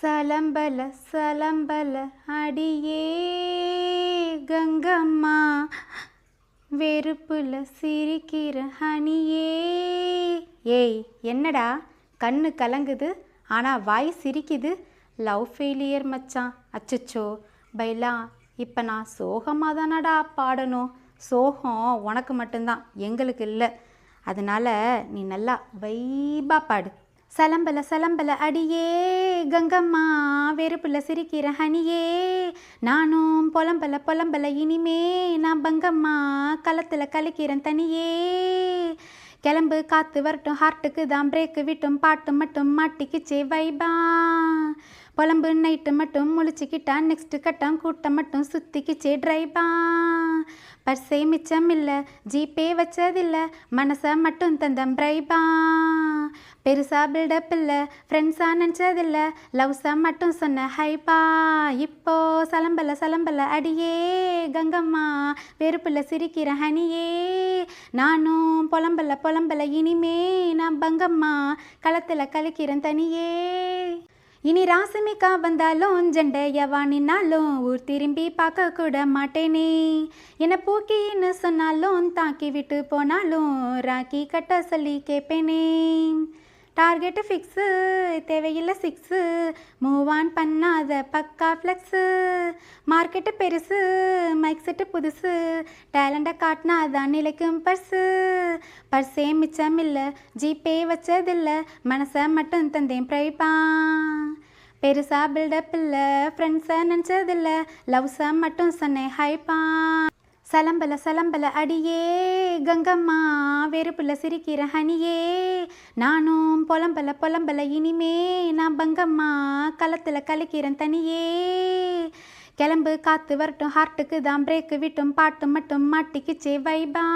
சலம்பல சலம்பல அடியே கங்கம்மா, வெறுப்புல சிரிக்கிற ஹனியே. ஏய் என்னடா கண்ணு கலங்குது ஆனால் வாய் சிரிக்குது? லவ் ஃபெயிலியர் மச்சான். அச்சச்சோ பைலா, இப்போ நான் சோகமாக தானடா பாடணும். சோகம் உனக்கு மட்டும்தான், எங்களுக்கு இல்லை. அதனால் நீ நல்லா வைபா பாடு. சலம்பல சலம்பல அடியே கங்கம்மா, வெறுப்புல சிரிக்கிற ஹனியே. நானும் புலம்பல புலம்பல இனிமே நான் பங்கம்மா, களத்தில் கழிக்கிறேன் தனியே. கிளம்பு காற்று வரட்டும், ஹார்ட்டுக்கு தான் பிரேக்கு விட்டும், பாட்டு மட்டும் மாட்டிக்கிச்சே வைபா. புலம்பு நைட்டு மட்டும் முழிச்சிக்கிட்டா, நெக்ஸ்ட்டு கட்டம் கூட்டம் மட்டும் சுற்றிக்கிச்சே ட்ரைபா. பர்ஸே மிச்சம் இல்லை, ஜிபே வச்சதில்லை, மனசை மட்டும் தந்தம் பிரைபா. பெருசா பில்டப் இல்லை, ஃப்ரெண்ட்ஸாக நினச்சதில்லை, லவ்ஸை மட்டும் சொன்ன ஹைப்பா. இப்போ சலம்பல சலம்பல அடியே கங்கம்மா, வெறுப்புல சிரிக்கிற ஹனியே. நானும் புலம்பல புலம்பல இனிமே நான் பங்கம்மா, களத்தில் கழிக்கிறேன் தனியே. இனி ராசிமிக்கா வந்தாலும் ஜண்டையவா நின்னாலும் ஊர் திரும்பி பார்க்க கூட மாட்டேனே. என்னை பூக்கின்னு சொன்னாலும் தாக்கி விட்டு போனாலும் ராக்கி கட்ட சொல்லி கேட்பேனே. டார்கெட்டு ஃபிக்ஸு, தேவையில்லை சிக்ஸு, மூவ் ஆன் பண்ணாத பக்கா ஃப்ளெக்ஸு. மார்க்கெட்டு பெருசு, மைக் செட்டு புதுசு, டேலண்டை காட்டினா அதான் நிலைக்கும் பர்ஸு. பர்ஸே மிச்சம் இல்லை, ஜிபே வச்சதில்லை, மனசை மட்டும் தந்தேன் பிரைப்பா. பெருசா பில்டப் இல்லை, ஃப்ரெண்ட்ஸை நினச்சதில்லை, லவ்ஸை மட்டும் சொன்னேன் ஹைப்பா. சலம்பல சலம்பல அடியே கங்கம்மா, வெறுப்புல சிரிக்கிற ஹனியே. நானும் புலம்பல புலம்பல இனிமே நான் பங்கம்மா, களத்தில் கழிக்கிறேன் தனியே. கிளம்பு காற்று வரட்டும், ஹார்ட்டுக்கு தான் பிரேக்கு விட்டும், பாட்டு மட்டும் மாட்டிக்கிச்சே வைபா.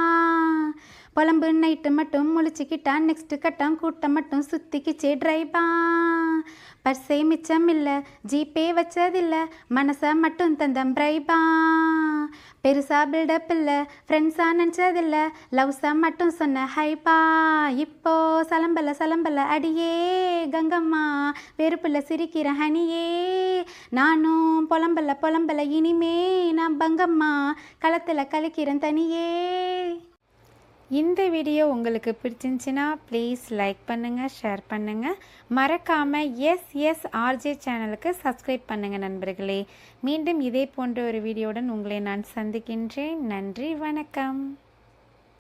புலம்பு நைட்டு மட்டும் முழிச்சிக்கிட்டா, நெக்ஸ்ட்டு கட்டம் கூட்டம் மட்டும் சுற்றிக்கிச்சே ட்ரைபா. பர்ஸே மிச்சம் இல்லை, ஜிபே வச்சதில்லை, மனசை மட்டும் தந்தம் பிரைபா. பெருசா பில்டப் இல்லை, ஃப்ரெண்ட்ஸாக நினச்சதில்லை, லவ்ஸை மட்டும் சொன்ன ஹைப்பா. இப்போ சலம்பல சலம்பல அடியே கங்கம்மா, வெறுப்புல சிரிக்கிற ஹனியே. நானும் புலம்பல புலம்பல இனிமே நான் பங்கம்மா, களத்தில் கழிக்கிறேன் தனியே. இந்த வீடியோ உங்களுக்கு பிடிச்சிருந்துச்சின்னா ப்ளீஸ் லைக் பண்ணுங்கள், ஷேர் பண்ணுங்கள். மறக்காமல் எஸ்எஸ்ஆர்ஜே சேனலுக்கு சப்ஸ்கிரைப் பண்ணுங்கள் நண்பர்களே. மீண்டும் இதே போன்ற ஒரு வீடியோவுடன் உங்களை நான் சந்திக்கின்றேன். நன்றி, வணக்கம்.